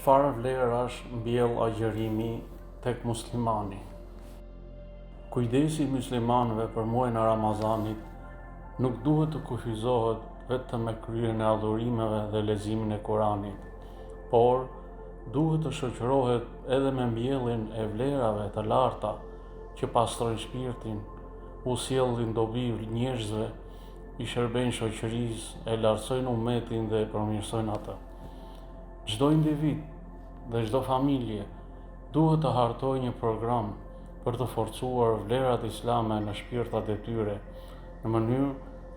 Çfarë vlerash mbjell agjerimi tek muslimani? Kujdesi i muslimanëve për muajin e Ramazanit nuk duhet të kufizohet vetëm me kryerjen e adhurimeve dhe leximin e Kuranit, por duhet të shoqërohet edhe me mbjelljen e vlerave të larta që pastrojnë shpirtin, u sjellin dobi njerëzve, i shërbejnë shoqërisë, e lartësojnë ummetin dhe e përmirësojnë atë. Çdo individ dhe çdo familje duhet të hartojë një program për të forcuar vlerat islame në shpirtat e tyre, në mënyrë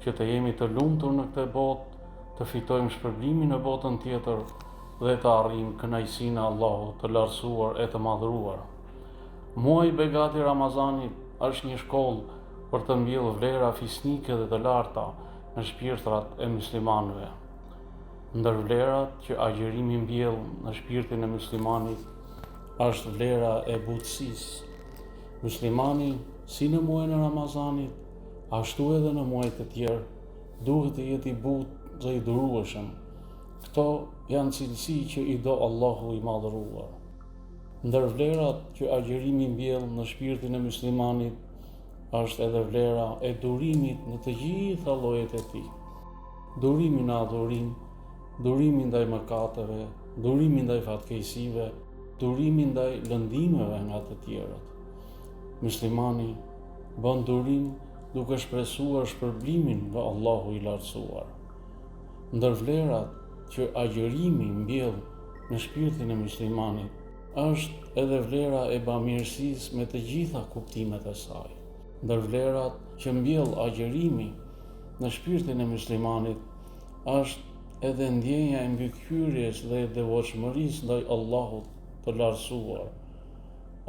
që të jemi të lumtur në këtë botë, të fitojmë shpërblimin në botën tjetër dhe të arrijmë kënaqësinë e Allahut të lartësuar e të madhëruar. Muaji i begat i Ramazanit është një shkollë për të mbjellë vlera fisnike dhe të larta në shpirtrat e muslimanëve. Ndër vlerat që agjerimi mbjell në shpirtin e muslimanit është vlera e butësisë. Muslimani, si në muajin e Ramazanit, ashtu edhe në muajt e tjerë, duhet të jetë i butë dhe i durueshëm. Këto janë cilësi që i do Allahu i madhëruar. Ndër vlerat që agjerimi mbjell në shpirtin e muslimanit është edhe vlera e durimit në të gjitha llojet e tij. Durimi në adhurim, durimi ndaj mëkateve, durimi ndaj fatkeqësive, durimi ndaj lëndimeve nga të tjerët. Muslimani bën durim duke shpresuar shpërblimin nga Allahu i lartësuar. Ndër vlerat që agjerimi mbjell në shpirtin e muslimanit është edhe vlera e bamirësisë me të gjitha kuptimet e saj. Ndër vlerat që mbjell agjerimi në shpirtin e muslimanit është edhe ndjenja e mbikëqyrjes dhe e devotshmërisë ndaj Allahut të lartësuar.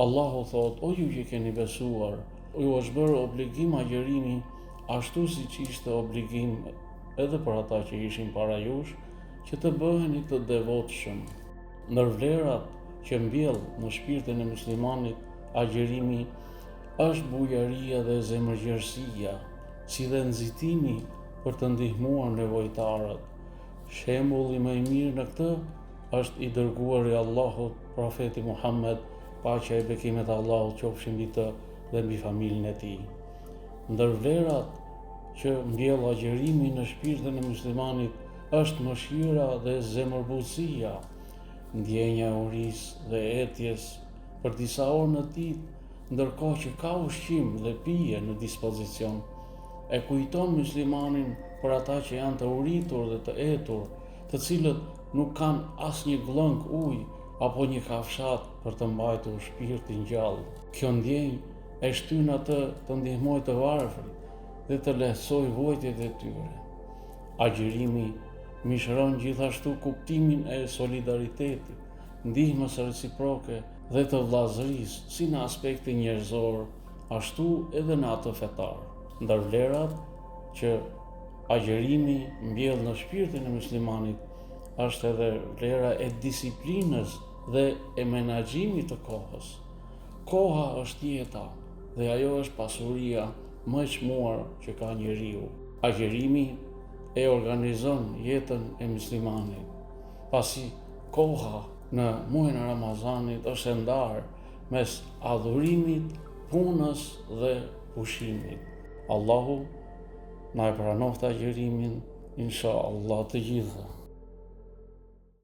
Allahu thot: "O ju që keni besuar, ju është bërë obligim agjerimi ashtu siç ishte obligim edhe për ata që ishin para jush, që të bëheni të devotshëm." Ndër vlerat që mbjell në shpirtin e muslimanit agjerimi është bujaria dhe zemërgjerësia, si dhe nxitimi për të ndihmuar nevojtarët. Shembulli më i mirë në këtë është i dërguari i Allahut, profeti Muhammed, paqja e bekimet e Allahut qofshin mbi të dhe mbi familjen e tij. Ndër vlerat që mbjell agjerimi në shpirtin e muslimanit është mëshira dhe zemërbutësia, ndjenja e urisë dhe etjes për disa orë në ditë, ndërkohë që ka ushqim dhe pije në dispozicion. E kujton muslimanin për ata që janë të uritur dhe të etur, të cilët nuk kanë asnjë glënk ujë apo një kafshat për të mbajtur shpirtin gjallë. Kjo ndjenjë e shtyn atë të ndihmojë të varfrit dhe të lehtësojë vojtjet e tyre. Agjerimi mishron gjithashtu kuptimin e solidaritetit, ndihmës reciproke dhe të vllazërisë, si në aspektin njerëzor, ashtu edhe në atë fetar. Ndër vlerat që agjerimi mbjell në shpirtin e muslimanit është edhe vlera e disiplinës dhe e menaxhimit të kohës. Koha është jeta dhe ajo është pasuria më e çmuar që ka njeriu. Agjerimi e organizon jetën e muslimanit, pasi koha në muajin e Ramazanit është e ndarë mes adhurimit, punës dhe pushimit. Allahu na e pranoft agjerimin, inshallah të gjithë.